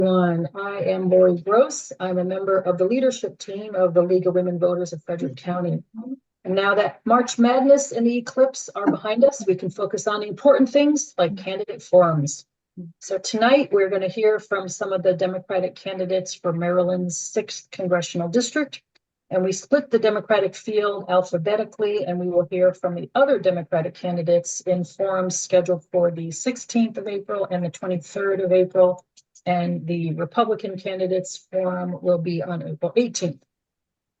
I am Lori Gross. I'm a member of the leadership team of the League of Women Voters of Frederick County. And now that March Madness and the eclipse are behind us, we can focus on important things like candidate forums. So tonight we're going to hear from some of the Democratic candidates for Maryland's 6th Congressional District. And we split the Democratic field alphabetically, and we will hear from the other Democratic candidates in forums scheduled for the 16th of April and the 23rd of April. And the Republican candidates forum will be on April 18th.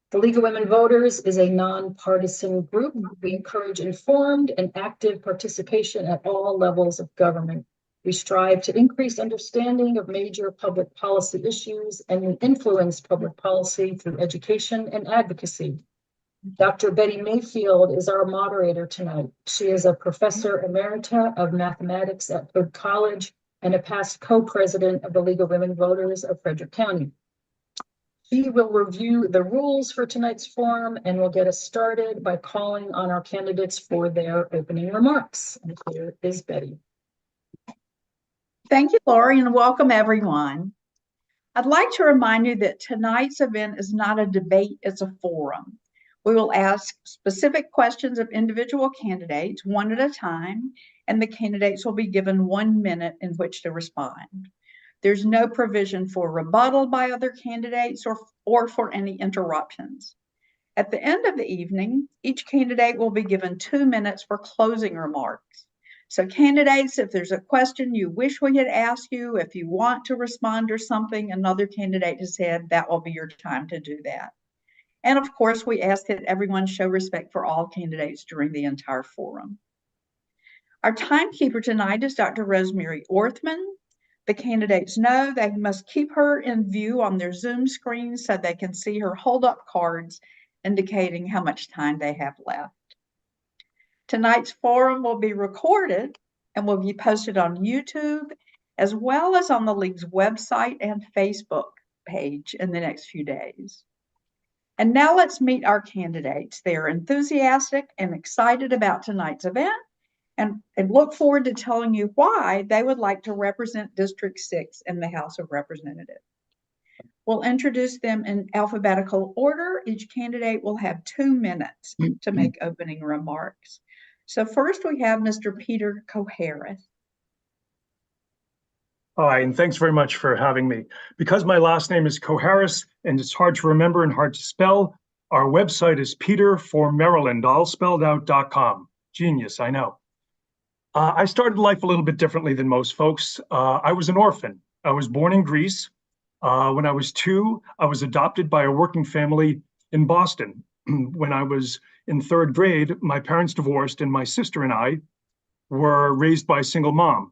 The League of Women Voters is a nonpartisan group. We encourage informed and active participation at all levels of government. We strive to increase understanding of major public policy issues, and we influence public policy through education and advocacy. Dr. Betty Mayfield is our moderator tonight. She is a professor emerita of mathematics at Hood College and a past co-president of the League of Women Voters of Frederick County. She will review the rules for tonight's forum and will get us started by calling on our candidates for their opening remarks. And here is Betty. Thank you, Lori, and welcome everyone. I'd like to remind you that tonight's event is not a debate, it's a forum. We will ask specific questions of individual candidates one at a time, and the candidates will be given 1 minute in which to respond. There's no provision for rebuttal by other candidates or for any interruptions. At the end of the evening, each candidate will be given 2 minutes for closing remarks. So candidates, if there's a question you wish we had asked you, if you want to respond to something another candidate has said, that will be your time to do that. And of course, we ask that everyone show respect for all candidates during the entire forum. Our timekeeper tonight is Dr. Rosemary Orthman. The candidates know they must keep her in view on their Zoom screen so they can see her hold up cards indicating how much time they have left. Tonight's forum will be recorded and will be posted on YouTube as well as on the League's website and Facebook page in the next few days. And now let's meet our candidates. They are enthusiastic and excited about tonight's event and look forward to telling you why they would like to represent District 6 in the House of Representatives. We'll introduce them in alphabetical order. Each candidate will have 2 minutes to make opening remarks. So first we have Mr. Peter Kohareth. Hi, and thanks very much for having me. Because my last name is Kohareth and it's hard to remember and hard to spell, our website is peterformaryland, all spelled out.com. Genius, I know. I started life a little bit differently than most folks. I was an orphan. I was born in Greece. When I was 2, I was adopted by a working family in Boston. When I was in 3rd grade, my parents divorced and my sister and I were raised by a single mom.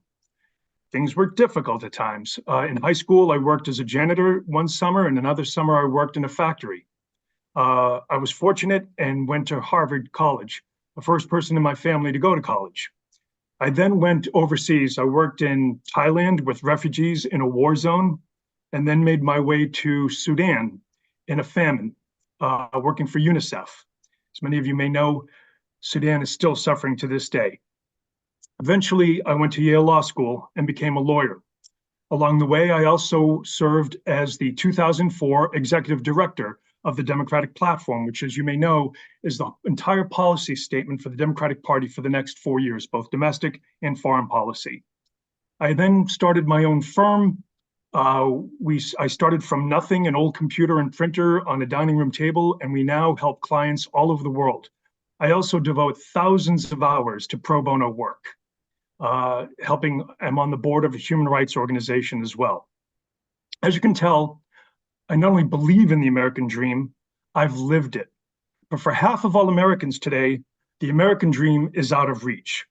Things were difficult at times. In high school, I worked as a janitor one summer, and another summer I worked in a factory. I was fortunate and went to Harvard College, the first person in my family to go to college. I then went overseas. I worked in Thailand with refugees in a war zone, and then made my way to Sudan in a famine, working for UNICEF. As many of you may know, Sudan is still suffering to this day. Eventually, I went to Yale Law School and became a lawyer. Along the way, I also served as the 2004 executive director of the Democratic Platform, which, as you may know, is the entire policy statement for the Democratic Party for the next 4 years, both domestic and foreign policy. I then started my own firm. I started from nothing, an old computer and printer on a dining room table, and we now help clients all over the world. I also devote thousands of hours to pro bono work, I'm on the board of a human rights organization as well. As you can tell, I not only believe in the American dream, I've lived it. But for half of all Americans today, the American dream is out of reach.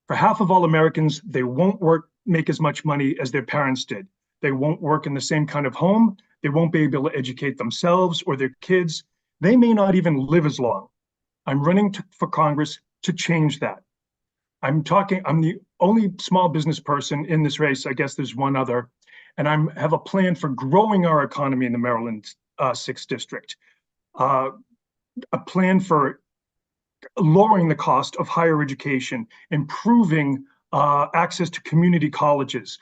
For half of all Americans, they won't make as much money as their parents did. They won't work in the same kind of home. They won't be able to educate themselves or their kids. They may not even live as long. I'm running for Congress to change that. I'm the only small business person in this race. I guess there's one other. And I have a plan for growing our economy in the Maryland 6th District. A plan for lowering the cost of higher education, improving access to community colleges,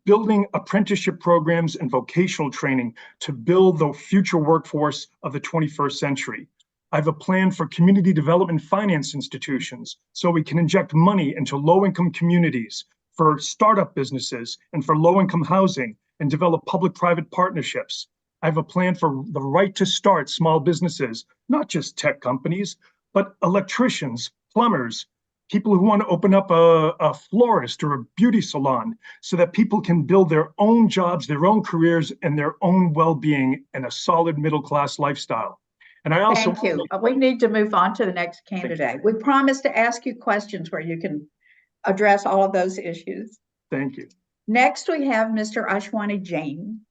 building apprenticeship programs and vocational training to build the future workforce of the 21st century. I have a plan for community development finance institutions so we can inject money into low-income communities, for startup businesses, and for low-income housing, and develop public-private partnerships. I have a plan for the right to start small businesses, not just tech companies, but electricians, plumbers, people who want to open up a florist or a beauty salon so that people can build their own jobs, their own careers, and their own well-being and a solid middle-class lifestyle. And I also— Thank you. We need to move on to the next candidate. We promise to ask you questions where you can address all of those issues. Thank you. Next, we have Mr. Ashwani Jain.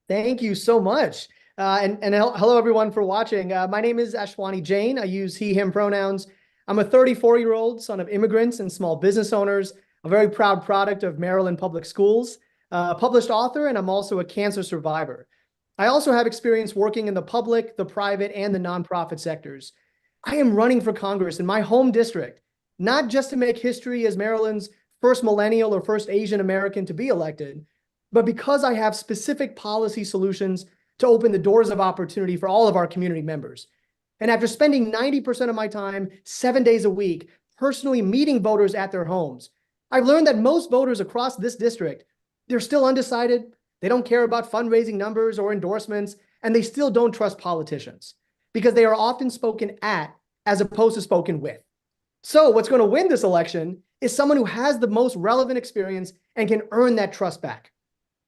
Thank you so much. Hello, everyone, for watching. My name is Ashwani Jain. I use he, him pronouns. I'm a 34-year-old son of immigrants and small business owners, a very proud product of Maryland Public Schools, a published author, and I'm also a cancer survivor. I also have experience working in the public, the private, and the nonprofit sectors. I am running for Congress in my home district, not just to make history as Maryland's first millennial or first Asian American to be elected, but because I have specific policy solutions to open the doors of opportunity for all of our community members. And after spending 90% of my time, 7 days a week, personally meeting voters at their homes, I've learned that most voters across this district, they're still undecided. They don't care about fundraising numbers or endorsements, and they still don't trust politicians because they are often spoken at as opposed to spoken with. So what's going to win this election is someone who has the most relevant experience and can earn that trust back.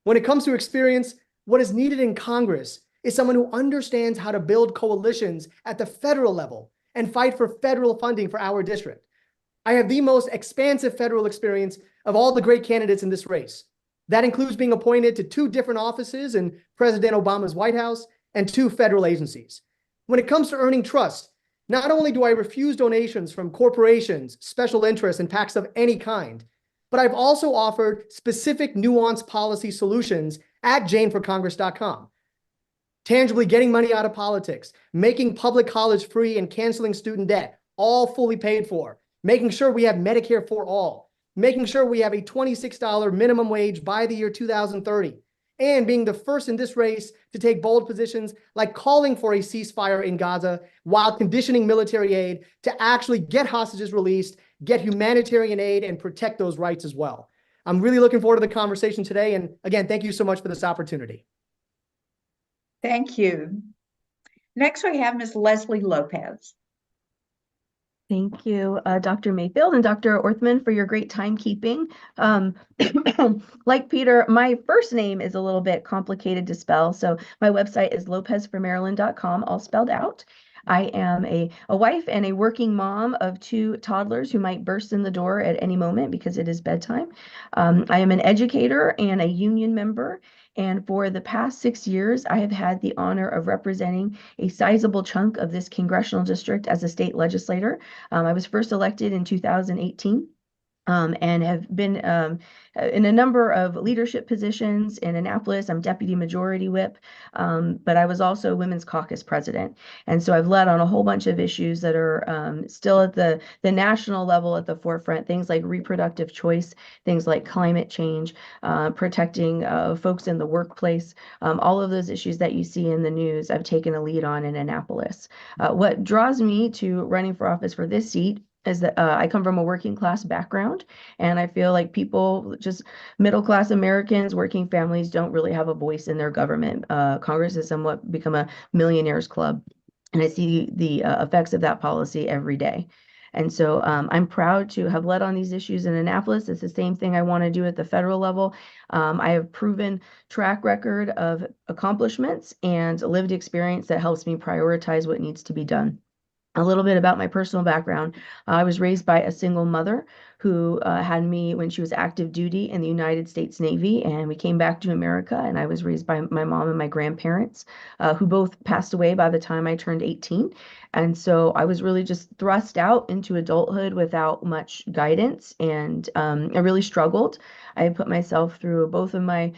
When it comes to experience, what is needed in Congress is someone who understands how to build coalitions at the federal level and fight for federal funding for our district. I have the most expansive federal experience of all the great candidates in this race. That includes being appointed to 2 different offices in President Obama's White House and 2 federal agencies. When it comes to earning trust, not only do I refuse donations from corporations, special interests, and PACs of any kind, but I've also offered specific nuanced policy solutions at janeforcongress.com. Tangibly getting money out of politics, making public college free and canceling student debt, all fully paid for, making sure we have Medicare for all, making sure we have a $26 minimum wage by the year 2030, and being the first in this race to take bold positions like calling for a ceasefire in Gaza while conditioning military aid to actually get hostages released, get humanitarian aid, and protect those rights as well. I'm really looking forward to the conversation today. And again, thank you so much for this opportunity. Thank you. Next, we have Ms. Leslie Lopez. Thank you, Dr. Mayfield and Dr. Orthman, for your great timekeeping. Like Peter, my first name is a little bit complicated to spell, so my website is lopezformaryland.com, all spelled out. I am a wife and a working mom of 2 toddlers who might burst in the door at any moment because it is bedtime. I am an educator and a union member. And for the past 6 years, I have had the honor of representing a sizable chunk of this congressional district as a state legislator. I was first elected in 2018. And have been in a number of leadership positions in Annapolis. I'm deputy majority whip, but I was also women's caucus president. And so I've led on a whole bunch of issues that are still at the national level at the forefront, things like reproductive choice, things like climate change, protecting folks in the workplace, all of those issues that you see in the news, I've taken a lead on in Annapolis. What draws me to running for office for this seat is that I come from a working class background, and I feel like people, just middle class Americans, working families, don't really have a voice in their government. Congress has somewhat become a millionaires club, and I see the effects of that policy every day. And so I'm proud to have led on these issues in Annapolis. It's the same thing I want to do at the federal level. I have proven track record of accomplishments and lived experience that helps me prioritize what needs to be done. A little bit about my personal background. I was raised by a single mother who had me when she was active duty in the United States Navy, and we came back to America, and I was raised by my mom and my grandparents, who both passed away by the time I turned 18. And so I was really just thrust out into adulthood without much guidance, and I really struggled. I put myself through both of my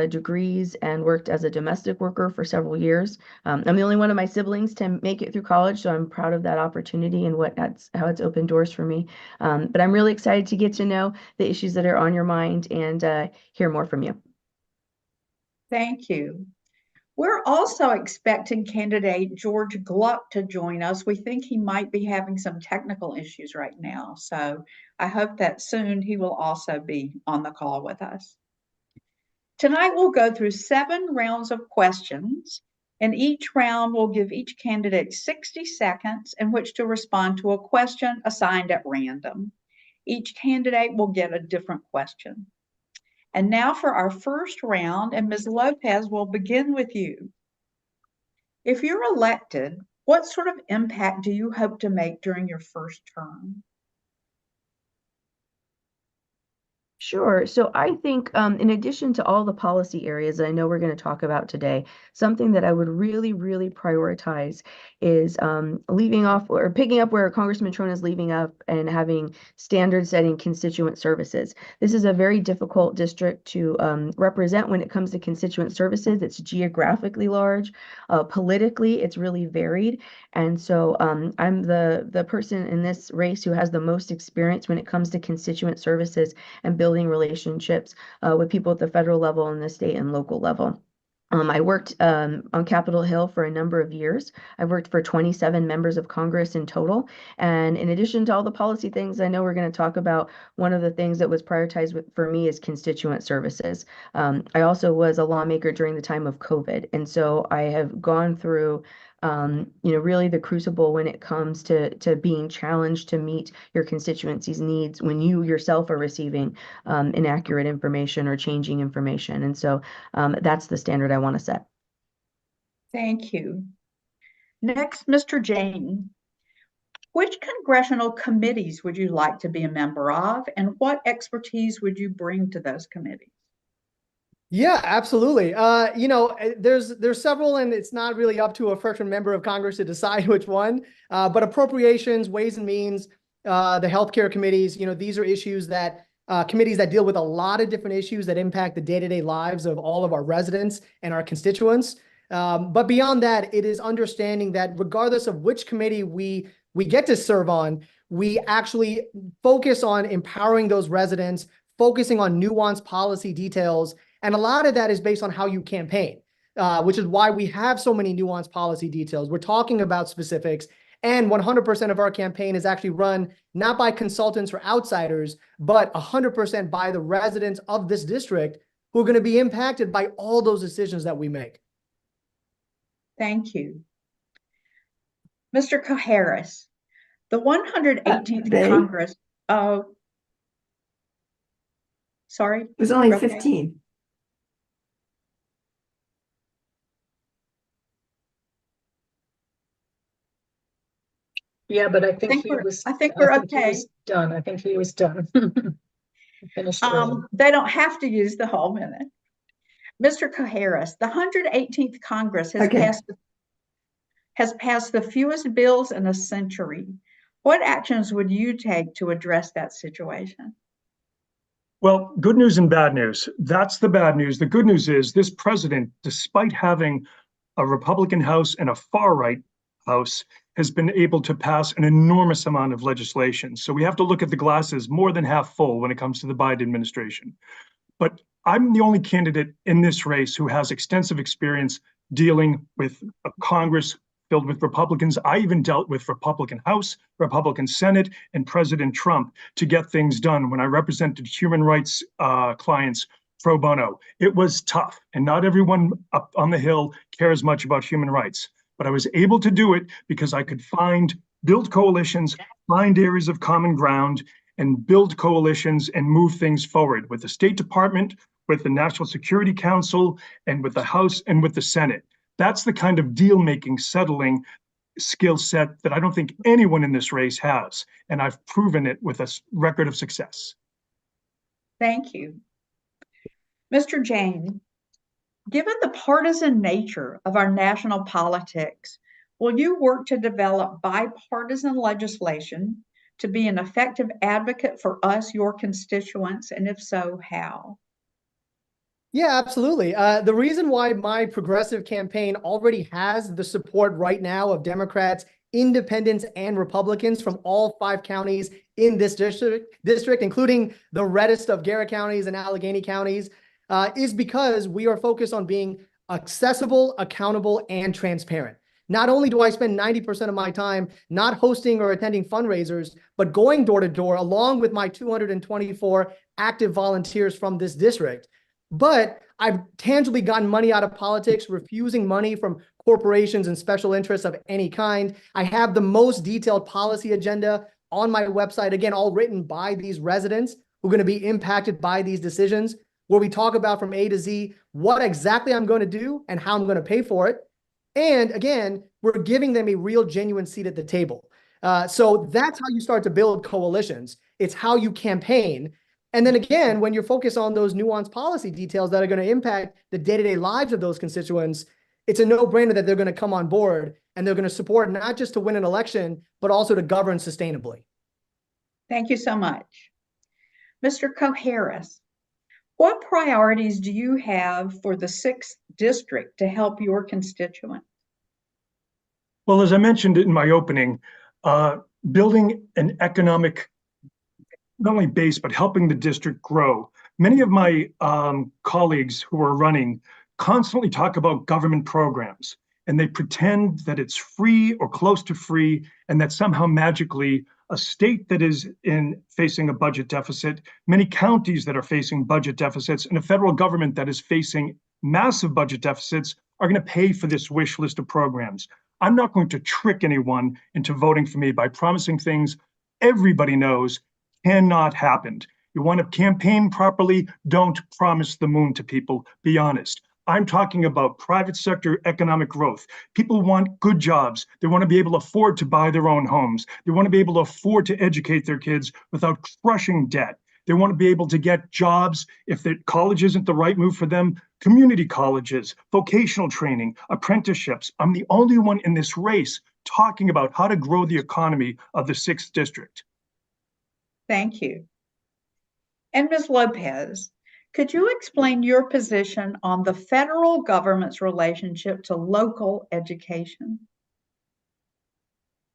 degrees and worked as a domestic worker for several years. I'm the only one of my siblings to make it through college, so I'm proud of that opportunity and how it's opened doors for me. But I'm really excited excited to get to know the issues that are on your mind and hear more from you. Thank you. We're also expecting candidate George Gluck to join us. We think he might be having some technical issues right now. So I hope that soon he will also be on the call with us. Tonight, we'll go through 7 rounds of questions, and each round will give each candidate 60 seconds in which to respond to a question assigned at random. Each candidate will get a different question. And now for our first round, and Ms. Lopez, will begin with you. If you're elected, what sort of impact do you hope to make during your first term? Sure. So I think in addition to all the policy areas that I know we're going to talk about today, something that I would really, really prioritize is leaving off or picking up where Congressman Trona is leaving up and having standard setting constituent services. This is a very difficult district to represent when it comes to constituent services. It's geographically large. Politically, it's really varied. And so I'm the person in this race who has the most experience when it comes to constituent services and building relationships with people at the federal level and the state and local level. I worked on Capitol Hill for a number of years. I've worked for 27 members of Congress in total. And in addition to all the policy things I know we're going to talk about, one of the things that was prioritized for me is constituent services. I also was a lawmaker during the time of COVID. And so I have gone through really the crucible when it comes to being challenged to meet your constituency's needs when you yourself are receiving inaccurate information or changing information. And so that's the standard I want to set. Thank you. Next, Mr. Jain. Which congressional committees would you like to be a member of, and what expertise would you bring to those committees? Yeah, absolutely. There's several, and it's not really up to a freshman member of Congress to decide which one. But appropriations, ways and means, the healthcare committees, these are issues that committees that deal with a lot of different issues that impact the day-to-day lives of all of our residents and our constituents. But beyond that, it is understanding that regardless of which committee we get to serve on, we actually focus on empowering those residents, focusing on nuanced policy details. And a lot of that is based on how you campaign, which is why we have so many nuanced policy details. We're talking about specifics, and 100% of our campaign is actually run not by consultants or outsiders, but 100% by the residents of this district who are going to be impacted by all those decisions that we make. Thank you. Mr. Coharis, the 118th Congress. Oh, sorry. It was only Okay. 15. Yeah, but I think he we're- was. I think we're he okay. was done. I think he was done. Finished early. They don't have to use the whole minute. Mr. Coharis, the 118th Congress has Okay. passed the fewest bills in a century. What actions would you take to address that situation? Well, good news and bad news. That's the bad news. The good news is this president, despite having a Republican House and a far-right House, has been able to pass an enormous amount of legislation. So we have to look at the glasses more than half full when it comes to the Biden administration. But I'm the only candidate in this race who has extensive experience dealing with a Congress filled with Republicans. I even dealt with Republican House, Republican Senate, and President Trump to get things done when I represented human rights clients pro bono. It was tough, and not everyone up on the Hill cares much about human rights. But I was able to do it because I could build coalitions, find areas of common ground, and build coalitions and move things forward with the State Department, with the National Security Council, and with the House and with the Senate. That's the kind of deal-making, settling skill set that I don't think anyone in this race has. And I've proven it with a record of success. Thank you. Mr. Jain, given the partisan nature of our national politics, will you work to develop bipartisan legislation to be an effective advocate for us, your constituents, and if so, how? Yeah, absolutely. The reason why my progressive campaign already has the support right now of Democrats independents and Republicans from all 5 counties in this district, including the reddest of Garrett counties and Allegheny counties, is because we are focused on being accessible, accountable, and transparent. Not only do I spend 90% of my time not hosting or attending fundraisers, but going door to door along with my 224 active volunteers from this district. But I've tangibly gotten money out of politics, refusing money from corporations and special interests of any kind. I have the most detailed policy agenda on my website, again, all written by these residents who are going to be impacted by these decisions, where we talk about from A to Z what exactly I'm going to do and how I'm going to pay for it. And again, we're giving them a real, genuine seat at the table. So that's how you start to build coalitions. It's how you campaign. And then again, when you're focused on those nuanced policy details that are going to impact the day-to-day lives of those constituents, it's a no-brainer that they're going to come on board and they're going to support not just to win an election, but also to govern sustainably. Thank you so much. Mr. Koharis, what priorities do you have for the 6th district to help your constituents? Well, as I mentioned in my opening, building an economic, not only base, but helping the district grow. Many of my colleagues who are running constantly talk about government programs, and they pretend that it's free or close to free, and that somehow magically a state that is facing a budget deficit, many counties that are facing budget deficits, and a federal government that is facing massive budget deficits are going to pay for this wish list of programs. I'm not going to trick anyone into voting for me by promising things everybody knows cannot happen. You want to campaign properly, don't promise the moon to people, be honest. I'm talking about private sector economic growth. People want good jobs. They want to be able to afford to buy their own homes. They want to be able to afford to educate their kids without crushing debt. They want to be able to get jobs if the college isn't the right move for them, community colleges, vocational training, apprenticeships. I'm the only one in this race talking about how to grow the economy of the 6th district. Thank you. And Ms. Lopez, could you explain your position on the federal government's relationship to local education?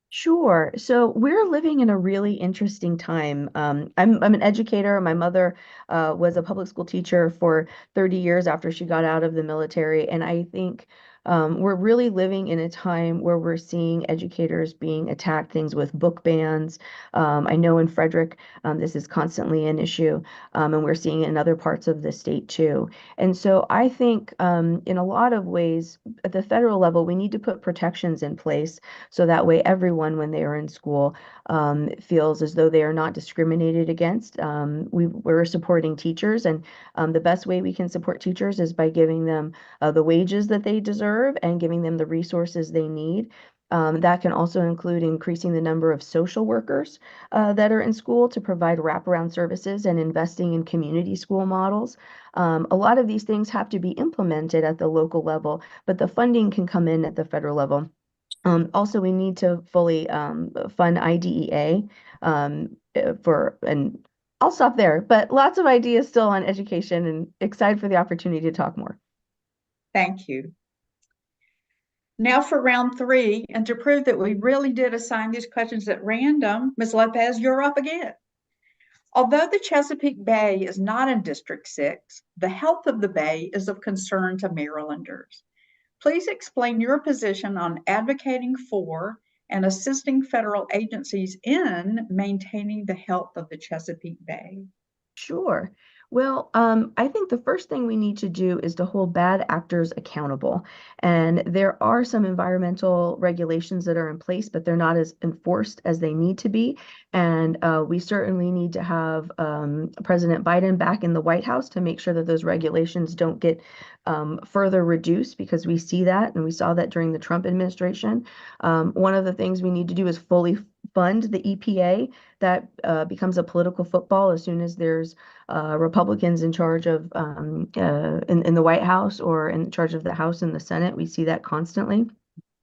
Sure. So we're living in a really interesting time. I'm an educator. My mother was a public school teacher for 30 years after she got out of the military. And I think we're really living in a time where we're seeing educators being attacked, things with book bans. I know in Frederick, this is constantly an issue, and we're seeing it in other parts of the state too. And so I think in a lot of ways, at the federal level, we need to put protections in place so that way everyone, when they are in school, feels as though they are not discriminated against. We're supporting teachers, and the best way we can support teachers is by giving them the wages that they deserve and giving them the resources they need. That can also include increasing the number of social workers that are in school to provide wraparound services and investing in community school models. A lot of these things have to be implemented at the local level, but the funding can come in at the federal level. Also, we need to fully fund IDEA and I'll stop there, but lots of ideas still on education and excited for the opportunity to talk more. Thank you. Now for round 3, and to prove that we really did assign these questions at random, Ms. Lopez, you're up again. Although the Chesapeake Bay is not in District 6, the health of the Bay is of concern to Marylanders. Please explain your position on advocating for and assisting federal agencies in maintaining the health of the Chesapeake Bay. Sure. Well, I think the first thing we need to do is to hold bad actors accountable. And there are some environmental regulations that are in place, but they're not as enforced as they need to be. And we certainly need to have President Biden back in the White House to make sure that those regulations don't get further reduced, because we see that, and we saw that during the Trump administration. One of the things we need to do is fully fund the EPA. That becomes a political football as soon as there's Republicans in charge of in the White House or in charge of the House and the Senate. We see that constantly.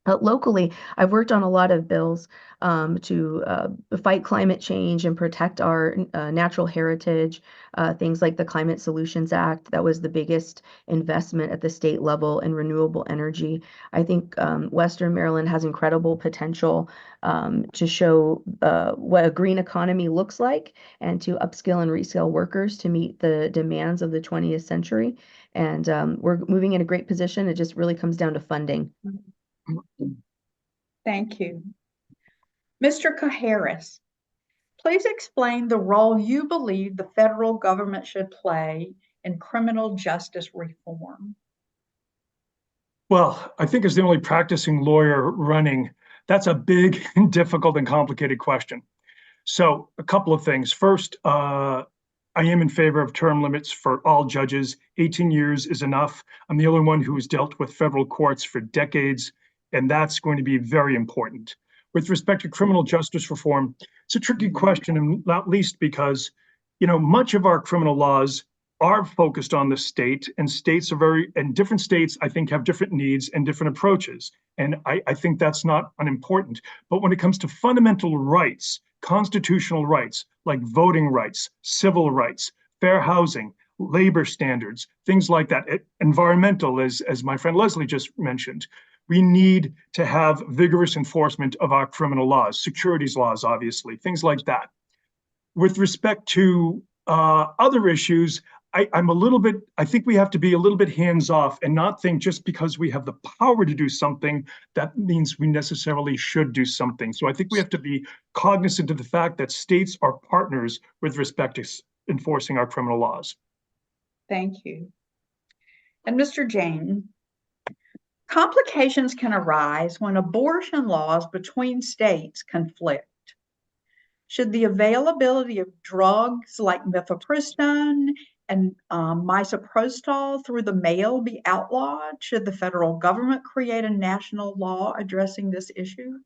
Locally, I've worked on a lot of bills to fight climate change and protect our natural heritage, things like the Climate Solutions Act. That was the biggest investment at the state level in renewable energy. I think Western Maryland has incredible potential to show what a green economy looks like and to upskill and reskill workers to meet the demands of the 20th century. And we're moving in a great position. It just really comes down to funding. Thank you. Mr. Coharis, please explain the role you believe the federal government should play in criminal justice reform. Well, I think as the only practicing lawyer running, that's a big and difficult and complicated question. So a couple of things. First, I am in favor of term limits for all judges. 18 years is enough. I'm the only one who has dealt with federal courts for decades, and that's going to be very important. With respect to criminal justice reform, it's a tricky question, and not least because, much of our criminal laws are focused on the state, and different states, I think, have different needs and different approaches. And I think that's not unimportant. But when it comes to fundamental rights, constitutional rights, like voting rights, civil rights, fair housing, labor standards, things like that, environmental, as my friend Leslie just mentioned, we need to have vigorous enforcement of our criminal laws, securities laws, obviously, things like that. With respect to other issues, I think we have to be a little bit hands-off and not think just because we have the power to do something, that means we necessarily should do something. So I think we have to be cognizant of the fact that states are partners with respect to enforcing our criminal laws. Thank you. And Mr. Jain, complications can arise when abortion laws between states conflict. Should the availability of drugs like mifepristone and misoprostol through the mail be outlawed? Should the federal government create a national law addressing this issue?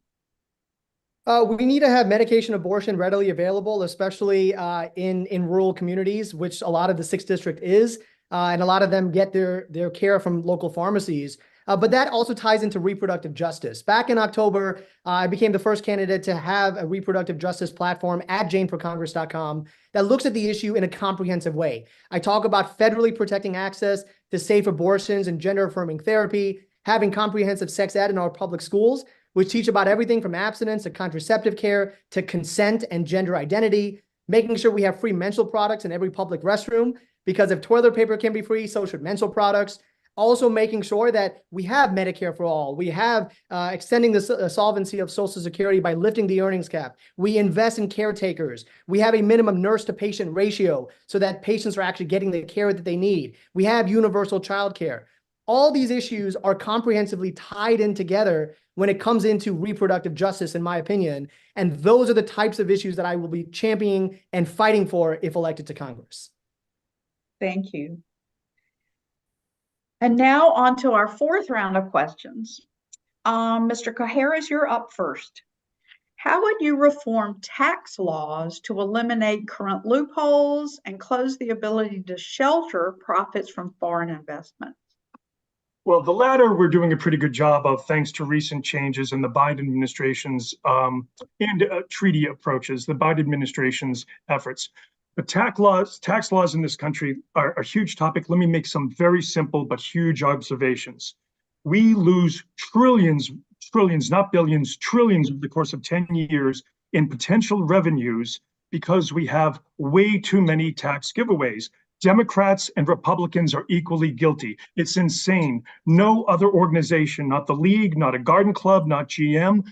We need to have medication abortion readily available, especially in rural communities, which a lot of the 6th District is, and a lot of them get their care from local pharmacies. But that also ties into reproductive justice. Back in October, I became the first candidate to have a reproductive justice platform at janeforcongress.com that looks at the issue in a comprehensive way. I talk about federally protecting access to safe abortions and gender-affirming therapy, having comprehensive sex ed in our public schools, which teach about everything from abstinence to contraceptive care to consent and gender identity, making sure we have free menstrual products in every public restroom, because if toilet paper can be free, so should menstrual products. Also making sure that we have Medicare for all. We have extending the solvency of Social Security by lifting the earnings cap. We invest in caretakers. We have a minimum nurse to patient ratio so that patients are actually getting the care that they need. We have universal child care. All these issues are comprehensively tied in together when it comes into reproductive justice, in my opinion. And those are the types of issues that I will be championing and fighting for if elected to Congress. Thank you. And now on to our 4th round of questions. Mr. Coharis, you're up first. How would you reform tax laws to eliminate current loopholes and close the ability to shelter profits from foreign investments? Well, the latter we're doing a pretty good job of, thanks to recent changes in the Biden administration's and treaty approaches, the Biden administration's efforts. But tax laws in this country are a huge topic. Let me make some very simple but huge observations. We lose trillions, not billions, trillions over the course of 10 years in potential revenues because we have way too many tax giveaways. Democrats and Republicans are equally guilty. It's insane. No other organization, not the League, not a garden club, not GM,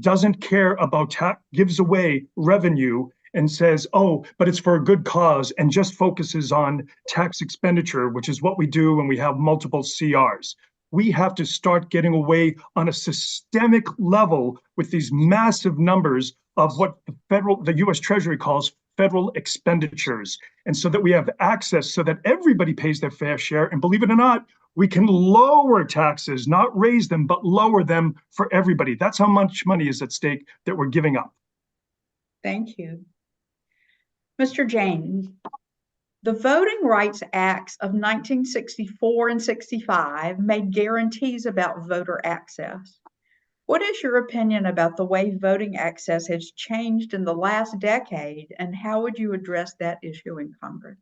doesn't care about gives away revenue and says, oh, but it's for a good cause, and just focuses on tax expenditure, which is what we do when we have multiple CRs. We have to start getting away on a systemic level with these massive numbers of what the US Treasury calls federal expenditures. And so that we have access so that everybody pays their fair share. And believe it or not, we can lower taxes, not raise them, but lower them for everybody. That's how much money is at stake that we're giving up. Thank you. Mr. Jain, the Voting Rights Acts of 1964 and 65 made guarantees about voter access. What is your opinion about the way voting access has changed in the last decade, and how would you address that issue in Congress?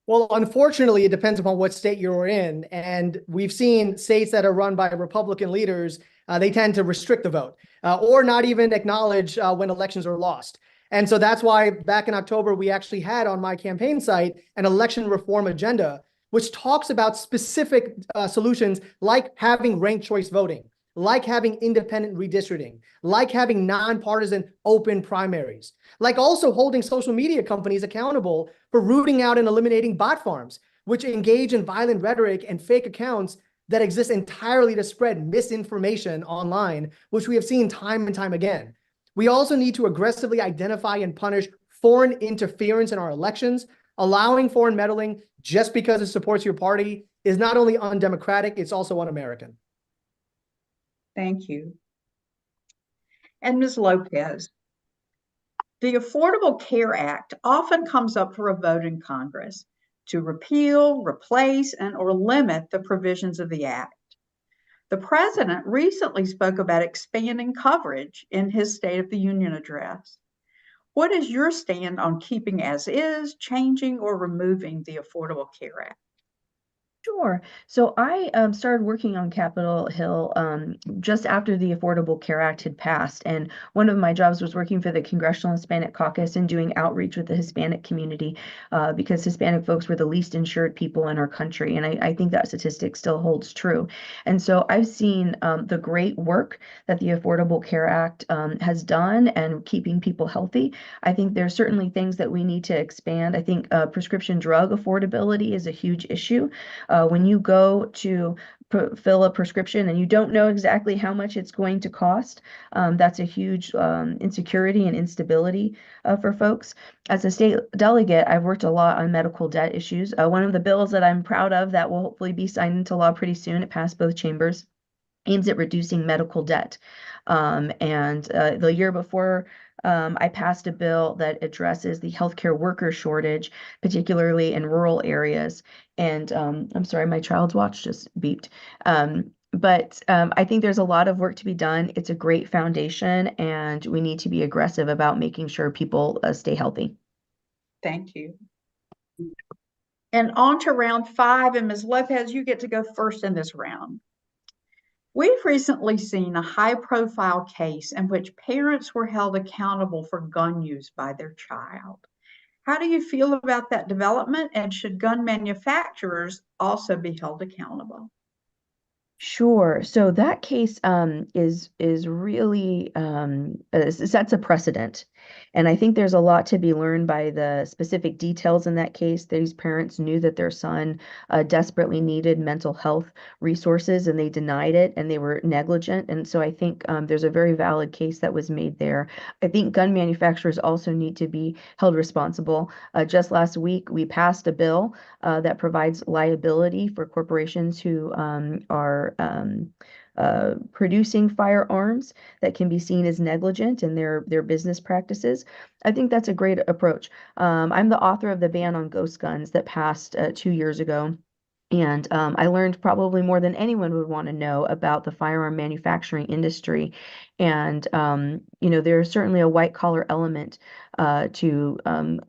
Well, unfortunately, it depends upon what state you're in. And we've seen states that are run by Republican leaders, they tend to restrict the vote or not even acknowledge when elections are lost. And so that's why back in October, we actually had on my campaign site an election reform agenda, which talks about specific solutions like having ranked choice voting, like having independent redistricting, like having nonpartisan open primaries, like also holding social media companies accountable for rooting out and eliminating bot farms, which engage in violent rhetoric and fake accounts that exist entirely to spread misinformation online, which we have seen time and time again. We also need to aggressively identify and punish foreign interference in our elections. Allowing foreign meddling just because it supports your party is not only undemocratic, it's also un-American. Thank you. And Ms. Lopez, the Affordable Care Act often comes up for a vote in Congress to repeal, replace, or limit the provisions of the act. The president recently spoke about expanding coverage in his State of the Union address. What is your stand on keeping as is, changing, or removing the Affordable Care Act? Sure. So I started working on Capitol Hill just after the Affordable Care Act had passed. And one of my jobs was working for the Congressional Hispanic Caucus and doing outreach with the Hispanic community because Hispanic folks were the least insured people in our country. And I think that statistic still holds true. And so I've seen the great work that the Affordable Care Act has done and keeping people healthy. I think there's certainly things that we need to expand. I think prescription drug affordability is a huge issue. When you go to fill a prescription and you don't know exactly how much it's going to cost, that's a huge insecurity and instability for folks. As a state delegate, I've worked a lot on medical debt issues. One of the bills that I'm proud of that will hopefully be signed into law pretty soon, it passed both chambers, aims at reducing medical debt. The year before, I passed a bill that addresses the healthcare worker shortage, particularly in rural areas. And I'm sorry, my child's watch just beeped. I think there's a lot of work to be done. It's a great foundation, and we need to be aggressive about making sure people stay healthy. Thank you. And on to round 5, and Ms. Lopez, you get to go first in this round. We've recently seen a high-profile case in which parents were held accountable for gun use by their child. How do you feel about that development, and should gun manufacturers also be held accountable? Sure. So that case is really sets a precedent. And I think there's a lot to be learned by the specific details in that case. These parents knew that their son desperately needed mental health resources, and they denied it, and they were negligent. And so I think there's a very valid case that was made there. I think gun manufacturers also need to be held responsible. Just last week, we passed a bill that provides liability for corporations who are producing firearms that can be seen as negligent in their business practices. I think that's a great approach. I'm the author of the ban on ghost guns that passed 2 years ago. And I learned probably more than anyone would want to know about the firearm manufacturing industry. And, there's certainly a white collar element to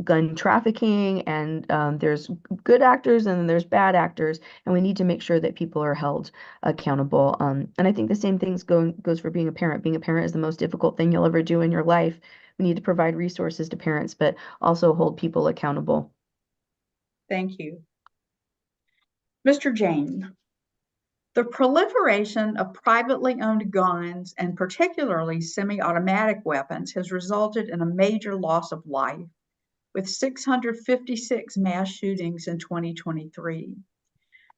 gun trafficking, and there's good actors and there's bad actors, and we need to make sure that people are held accountable. And I think the same thing goes for being a parent. Being a parent is the most difficult thing you'll ever do in your life. We need to provide resources to parents, but also hold people accountable. Thank you. Mr. Jain, the proliferation of privately owned guns, and particularly semi-automatic weapons, has resulted in a major loss of life, with 656 mass shootings in 2023.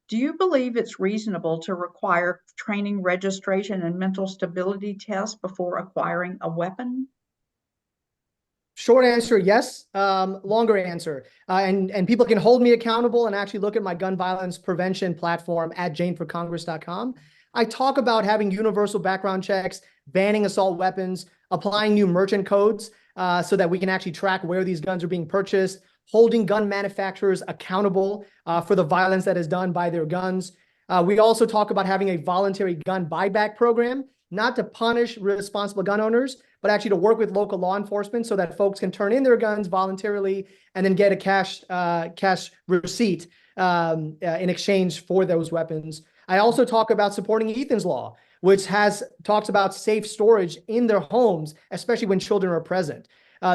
Do you believe it's reasonable to require training, registration, and mental stability tests before acquiring a weapon? Short answer, yes. Longer answer. And people can hold me accountable and actually look at my gun violence prevention platform at janeforcongress.com. I talk about having universal background checks, banning assault weapons, applying new merchant codes so that we can actually track where these guns are being purchased, holding gun manufacturers accountable for the violence that is done by their guns. We also talk about having a voluntary gun buyback program, not to punish responsible gun owners, but actually to work with local law enforcement so that folks can turn in their guns voluntarily and then get a cash receipt in exchange for those weapons. I also talk about supporting Ethan's Law, which talks about safe storage in their homes, especially when children are present.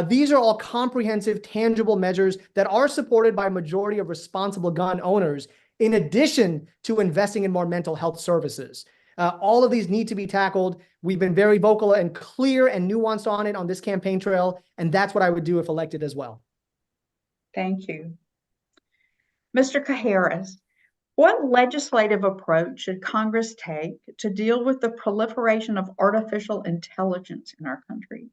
These are all comprehensive, tangible measures that are supported by a majority of responsible gun owners, in addition to investing in more mental health services. All of these need to be tackled. We've been very vocal and clear and nuanced on it on this campaign trail, and that's what I would do if elected as well. Thank you. Mr. Cajeras, what legislative approach should Congress take to deal with the proliferation of artificial intelligence in our country?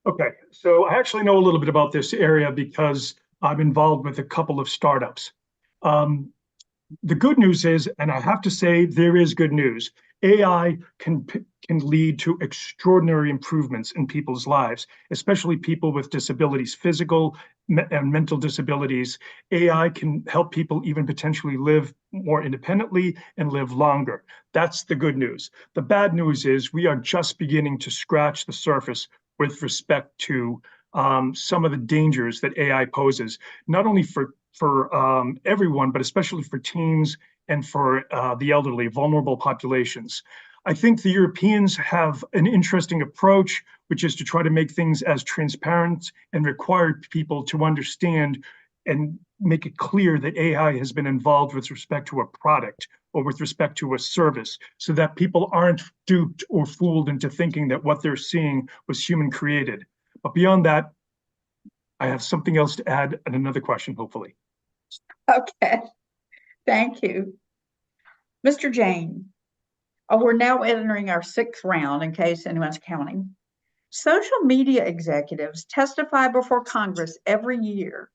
Okay, so I actually know a little bit about this area because I'm involved with a couple of startups. The good news is, and I have to say there is good news, AI can lead to extraordinary improvements in people's lives, especially people with disabilities, physical and mental disabilities. AI can help people even potentially live more independently and live longer. That's the good news. The bad news is we are just beginning to scratch the surface with respect to some of the dangers that AI poses, not only for everyone, but especially for teens and for the elderly, vulnerable populations. I think the Europeans have an interesting approach, which is to try to make things as transparent and require people to understand and make it clear that AI has been involved with respect to a product or with respect to a service, so that people aren't duped or fooled into thinking that what they're seeing was human created. But beyond that, I have something else to add and another question, hopefully. Okay, thank you. Mr. Jain, we're now entering our 6th round in case anyone's counting. Social media executives testify before Congress every year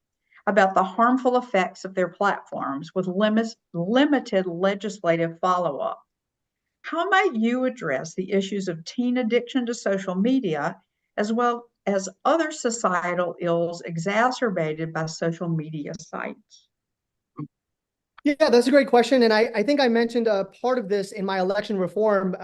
about the harmful effects of their platforms with limited legislative follow-up. How might you address the issues of teen addiction to social media, as well as other societal ills exacerbated by social media sites? Yeah, that's a great question. And I think I mentioned a part of this in my election reform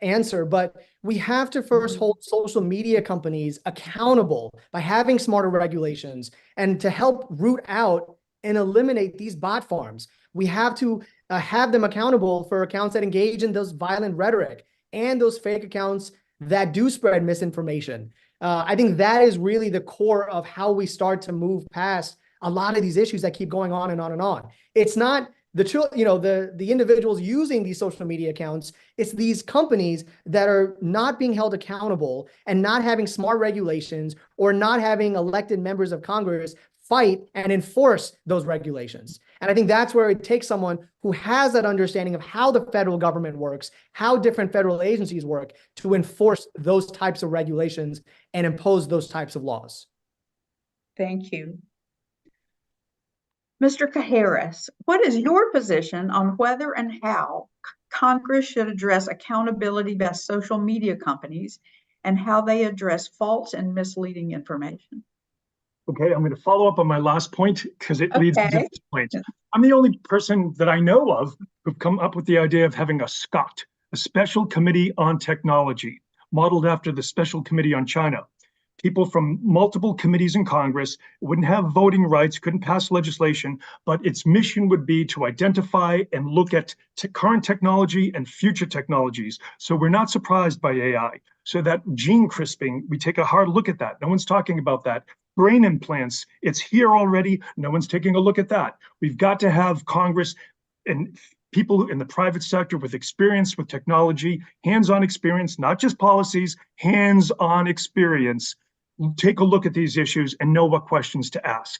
answer, but we have to first hold social media companies accountable by having smarter regulations and to help root out and eliminate these bot farms. We have to have them accountable for accounts that engage in those violent rhetoric and those fake accounts that do spread misinformation. I think that is really the core of how we start to move past a lot of these issues that keep going on and on and on. It's not the individuals using these social media accounts. It's these companies that are not being held accountable and not having smart regulations or not having elected members of Congress fight and enforce those regulations. And I think that's where it takes someone who has that understanding of how the federal government works, how different federal agencies work, to enforce those types of regulations and impose those types of laws. Thank you. Mr. Cajeras, what is your position on whether and how Congress should address accountability by social media companies and how they address false and misleading information? Okay, I'm going to follow up on my last point because it leads to this point. Yeah. I'm the only person that I know of who've come up with the idea of having a SCOT, a Special Committee on Technology, modeled after the Special Committee on China. People from multiple committees in Congress wouldn't have voting rights, couldn't pass legislation, but its mission would be to identify and look at current technology and future technologies. So we're not surprised by AI. So that gene crisping, we take a hard look at that. No one's talking about that. Brain implants, it's here already. No one's taking a look at that. We've got to have Congress and people in the private sector with experience with technology, hands-on experience, not just policies, hands-on experience, take a look at these issues and know what questions to ask.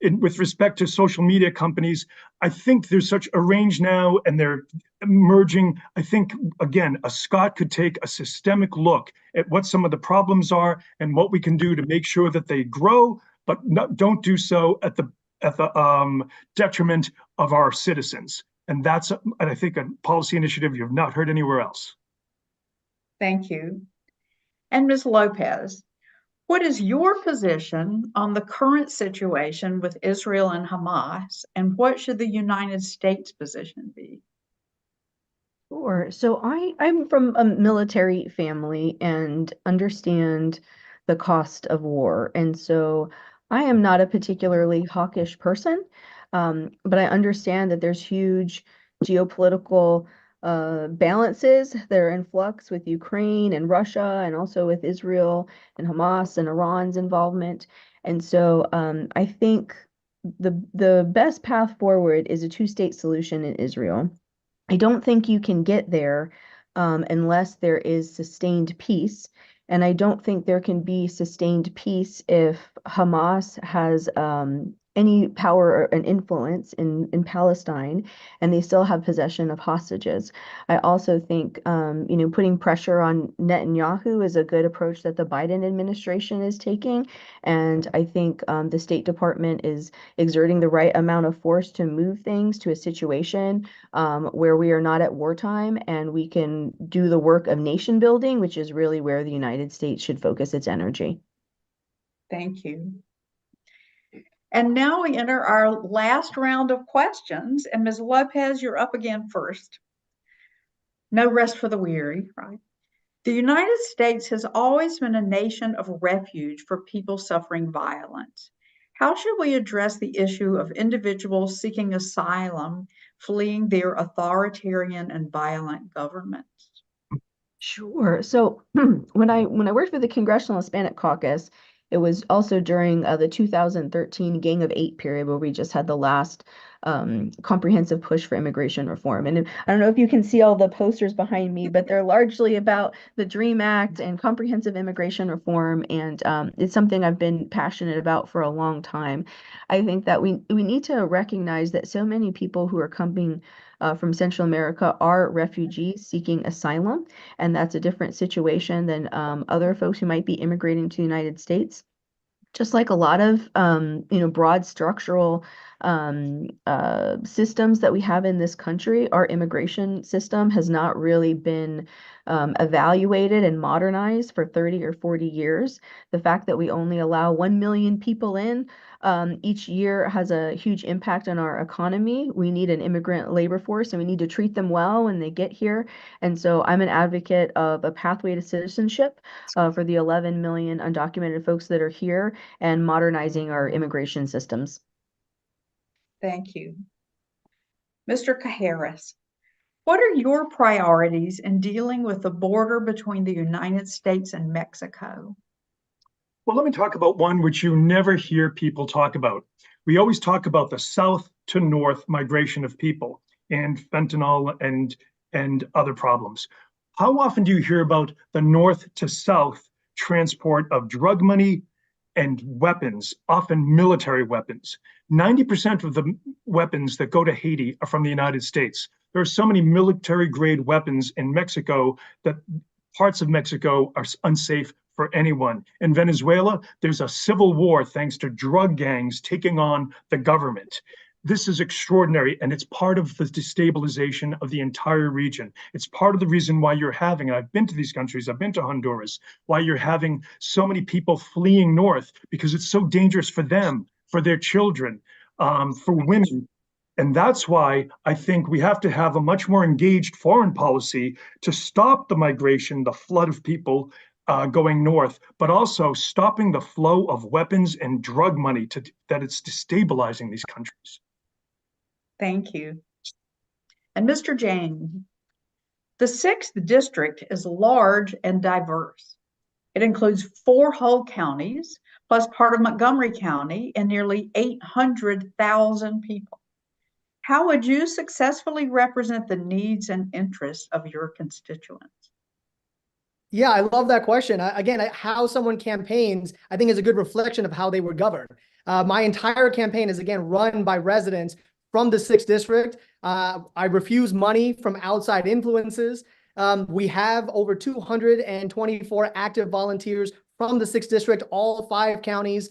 With respect to social media companies, I think there's such a range now and they're emerging. I think, again, a SCOT could take a systemic look at what some of the problems are and what we can do to make sure that they grow, but don't do so at the detriment of our citizens. And that's, I think, a policy initiative you have not heard anywhere else. Thank you. And Ms. Lopez, what is your position on the current situation with Israel and Hamas, and what should the United States position be? Sure. So I'm from a military family and understand the cost of war. And so I am not a particularly hawkish person, but I understand that there's huge geopolitical balances that are in flux with Ukraine and Russia, and also with Israel and Hamas and Iran's involvement. And so I think the best path forward is a two-state solution in Israel. I don't think you can get there unless there is sustained peace. And I don't think there can be sustained peace if Hamas has any power or an influence in Palestine, and they still have possession of hostages. I also think, putting pressure on Netanyahu is a good approach that the Biden administration is taking. And I think the State Department is exerting the right amount of force to move things to a situation where we are not at wartime and we can do the work of nation building, which is really where the United States should focus its energy. Thank you. And now we enter our last round of questions. And Ms. Lopez, you're up again first. No rest for the weary, right? The United States has always been a nation of refuge for people suffering violence. How should we address the issue of individuals seeking asylum, fleeing their authoritarian and violent governments? Sure. So when I worked for the Congressional Hispanic Caucus, it was also during the 2013 Gang of Eight period where we just had the last comprehensive push for immigration reform. And I don't know if you can see all the posters behind me, but they're largely about the DREAM Act and comprehensive immigration reform. And it's something I've been passionate about for a long time. I think that we need to recognize that so many people who are coming from Central America are refugees seeking asylum, and that's a different situation than other folks who might be immigrating to the United States. Just like a lot of broad structural systems that we have in this country, our immigration system has not really been evaluated and modernized for 30 or 40 years. The fact that we only allow 1 million people in each year has a huge impact on our economy. We need an immigrant labor force, and we need to treat them well when they get here. And so I'm an advocate of a pathway to citizenship for the 11 million undocumented folks that are here, and modernizing our immigration systems. Thank you. Mr. Cajeras, what are your priorities in dealing with the border between the United States and Mexico? Well, let me talk about one which you never hear people talk about. We always talk about the south to north migration of people and fentanyl and other problems. How often do you hear about the north to south transport of drug money and weapons, often military weapons? 90% of the weapons that go to Haiti are from the United States. There are so many military-grade weapons in Mexico that parts of Mexico are unsafe for anyone. In Venezuela, there's a civil war thanks to drug gangs taking on the government. This is extraordinary, and it's part of the destabilization of the entire region. It's part of the reason why you're having, and I've been to these countries, I've been to Honduras, why you're having so many people fleeing north, because it's so dangerous for them, for their children, for women. And that's why I think we have to have a much more engaged foreign policy to stop the migration, the flood of people going north, but also stopping the flow of weapons and drug money that it's destabilizing these countries. Thank you. And Mr. Jain, the 6th district is large and diverse. It includes 4 whole counties, plus part of Montgomery County, and nearly 800,000 people. How would you successfully represent the needs and interests of your constituents? Yeah, I love that question. Again, how someone campaigns, I think, is a good reflection of how they were governed. My entire campaign is, again, run by residents from the 6th district. I refuse money from outside influences. We have over 224 active volunteers from the 6th district, all 5 counties.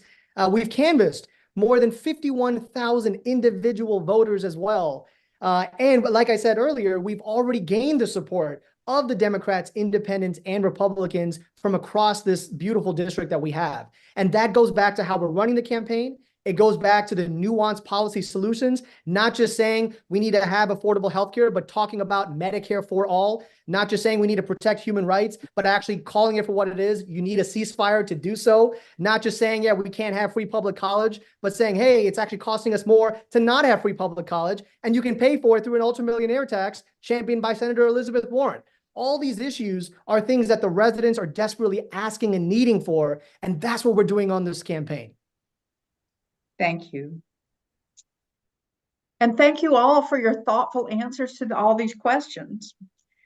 We've canvassed more than 51,000 individual voters as well. And like I said earlier, we've already gained the support of the Democrats, Independents, and Republicans from across this beautiful district that we have. And that goes back to how we're running the campaign It goes back to the nuanced policy solutions, not just saying we need to have affordable healthcare, but talking about Medicare for all, not just saying we need to protect human rights, but actually calling it for what it is. You need a ceasefire to do so. Not just saying, yeah, we can't have free public college, but saying, hey, it's actually costing us more to not have free public college, and you can pay for it through an ultra-millionaire tax championed by Senator Elizabeth Warren. All these issues are things that the residents are desperately asking and needing for, and that's what we're doing on this campaign. Thank you. And thank you all for your thoughtful answers to all these questions.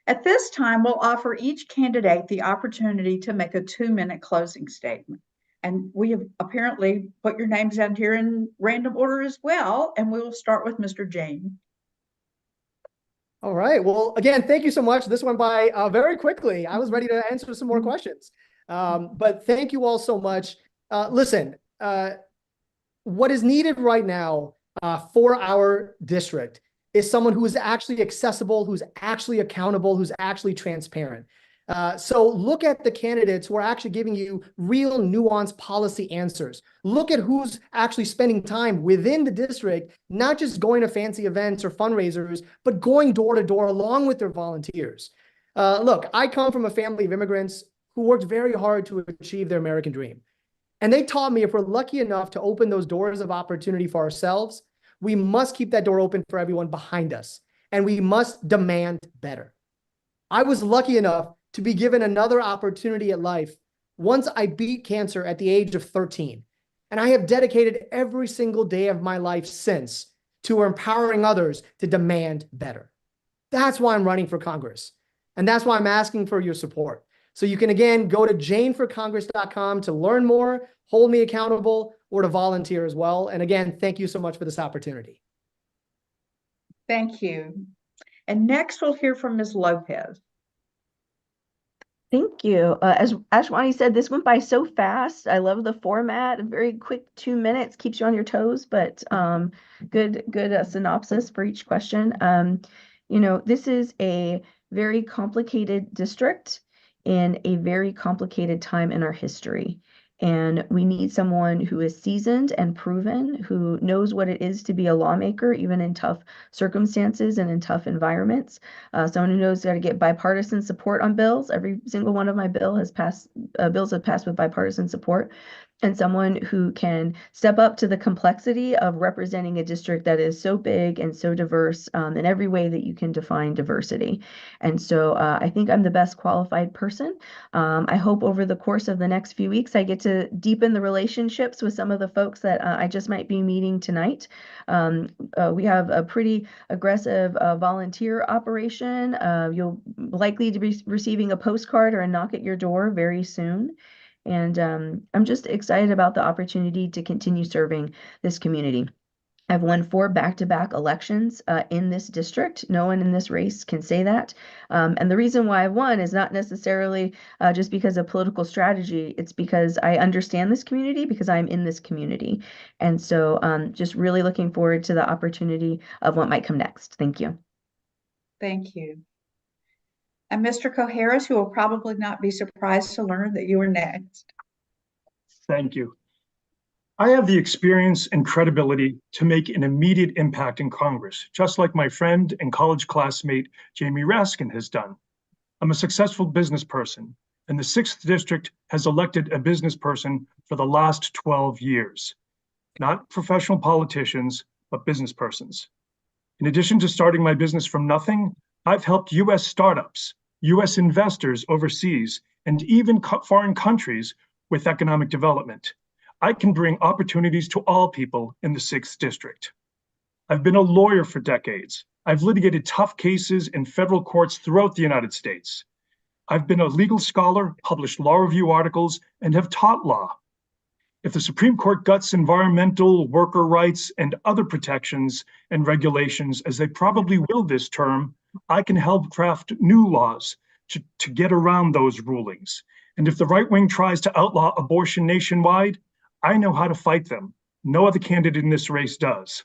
At this time, we'll offer each candidate the opportunity to make a 2-minute closing statement. And we have apparently put your names down here in random order as well. And we will start with Mr. Jain. All right. Well, again, thank you so much. This went by very quickly. I was ready to answer some more questions. But thank you all so much. Listen, what is needed right now for our district is someone who is actually accessible, who's actually accountable, who's actually transparent. So look at the candidates who are actually giving you real nuanced policy answers. Look at who's actually spending time within the district, not just going to fancy events or fundraisers, but going door to door along with their volunteers. Look, I come from a family of immigrants who worked very hard to achieve their American dream. And they taught me if we're lucky enough to open those doors of opportunity for ourselves, we must keep that door open for everyone behind us. And we must demand better. I was lucky enough to be given another opportunity at life once I beat cancer at the age of 13. And I have dedicated every single day of my life since to empowering others to demand better. That's why I'm running for Congress. And that's why I'm asking for your support. So you can, again, go to janeforcongress.com to learn more, hold me accountable, or to volunteer as well. And again, thank you so much for this opportunity. Thank you. And next we'll hear from Ms. Lopez. Thank you. As Ashwani said, this went by so fast. I love the format. A very quick 2 minutes, keeps you on your toes, but good synopsis for each question. This is a very complicated district in a very complicated time in our history. And we need someone who is seasoned and proven, who knows what it is to be a lawmaker, even in tough circumstances and in tough environments. Someone who knows how to get bipartisan support on bills. Every single one of my bills have passed with bipartisan support. And someone who can step up to the complexity of representing a district that is so big and so diverse in every way that you can define diversity. And so I think I'm the best qualified person. I hope over the course of the next few weeks, I get to deepen the relationships with some of the folks that I just might be meeting tonight. We have a pretty aggressive volunteer operation. You'll likely to be receiving a postcard or a knock at your door very soon. And I'm just excited about the opportunity to continue serving this community. I've won 4 back-to-back elections in this district. No one in this race can say that. And the reason why I've won is not necessarily just because of political strategy. It's because I understand this community, because I'm in this community. And so just really looking forward to the opportunity of what might come next. Thank you. Thank you. And Mr. Coharis, who will probably not be surprised to learn that you are next. Thank you. I have the experience and credibility to make an immediate impact in Congress, just like my friend and college classmate, Jamie Raskin, has done. I'm a successful business person, and the 6th District has elected a business person for the last 12 years. Not professional politicians, but business persons. In addition to starting my business from nothing, I've helped U.S. startups, U.S. investors overseas, and even foreign countries with economic development. I can bring opportunities to all people in the 6th District. I've been a lawyer for decades. I've litigated tough cases in federal courts throughout the United States. I've been a legal scholar, published law review articles, and have taught law. If the Supreme Court guts environmental, worker rights, and other protections and regulations, as they probably will this term, I can help craft new laws to get around those rulings. And if the right wing tries to outlaw abortion nationwide, I know how to fight them. No other candidate in this race does.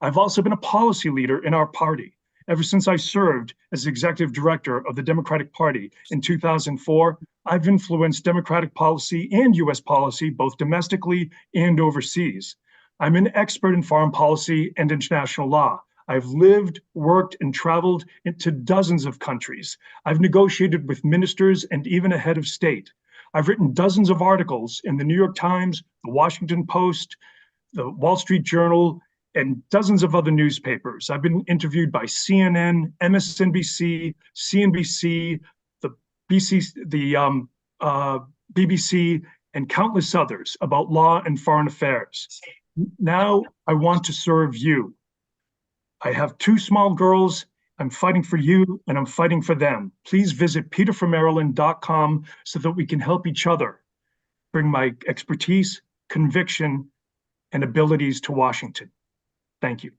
I've also been a policy leader in our party. Ever since I served as executive director of the Democratic Party in 2004, I've influenced Democratic policy and US policy, both domestically and overseas. I'm an expert in foreign policy and international law. I've lived, worked, and traveled into dozens of countries. I've negotiated with ministers and even a head of state. I've written dozens of articles in the New York Times, the Washington Post, the Wall Street Journal, and dozens of other newspapers. I've been interviewed by CNN, MSNBC, CNBC, the BBC, and countless others about law and foreign affairs. Now I want to serve you. I have 2 small girls. I'm fighting for you and I'm fighting for them. Please visit peterformaryland.com so that we can help each other bring my expertise, conviction, and abilities to Washington. Thank you.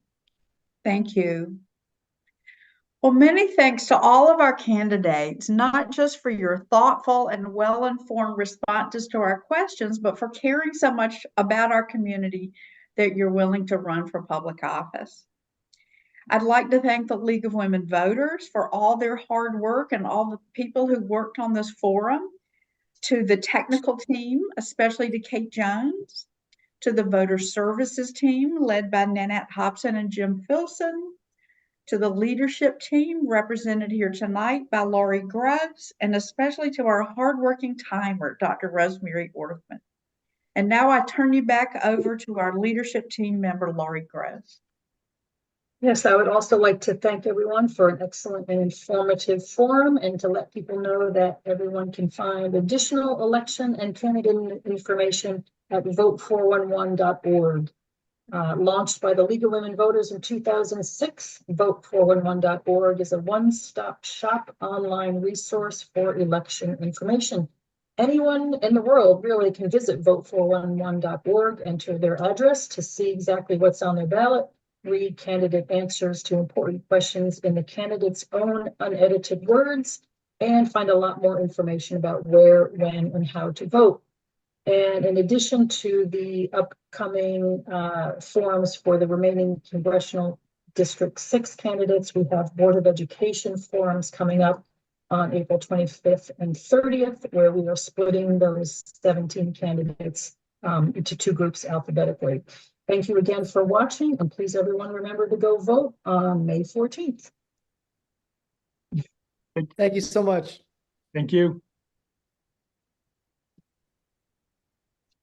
Thank you. Well, many thanks to all of our candidates, not just for your thoughtful and well-informed responses to our questions, but for caring so much about our community that you're willing to run for public office. I'd like to thank the League of Women Voters for all their hard work and all the people who worked on this forum, to the technical team, especially to Kate Jones, to the voter services team led by Nanette Hobson and Jim Filson, to the leadership team represented here tonight by Laurie Groves, and especially to our hardworking timer, Dr. Rosemary Orthman. And now I turn you back over to our leadership team member, Laurie Groves. Yes, I would also like to thank everyone for an excellent and informative forum, and to let people know that everyone can find additional election and candidate information at vote411.org. Launched by the League of Women Voters in 2006, vote411.org is a one-stop shop online resource for election information. Anyone in the world really can visit vote411.org, enter their address to see exactly what's on their ballot, read candidate answers to important questions in the candidate's own unedited words, and find a lot more information about where, when, and how to vote. And in addition to the upcoming forums for the remaining Congressional District 6 candidates, we have Board of Education forums coming up on April 25th and 30th, where we are splitting those 17 candidates into 2 groups alphabetically. Thank you again for watching, and please everyone remember to go vote on May 14th. Thank you so much. Thank you.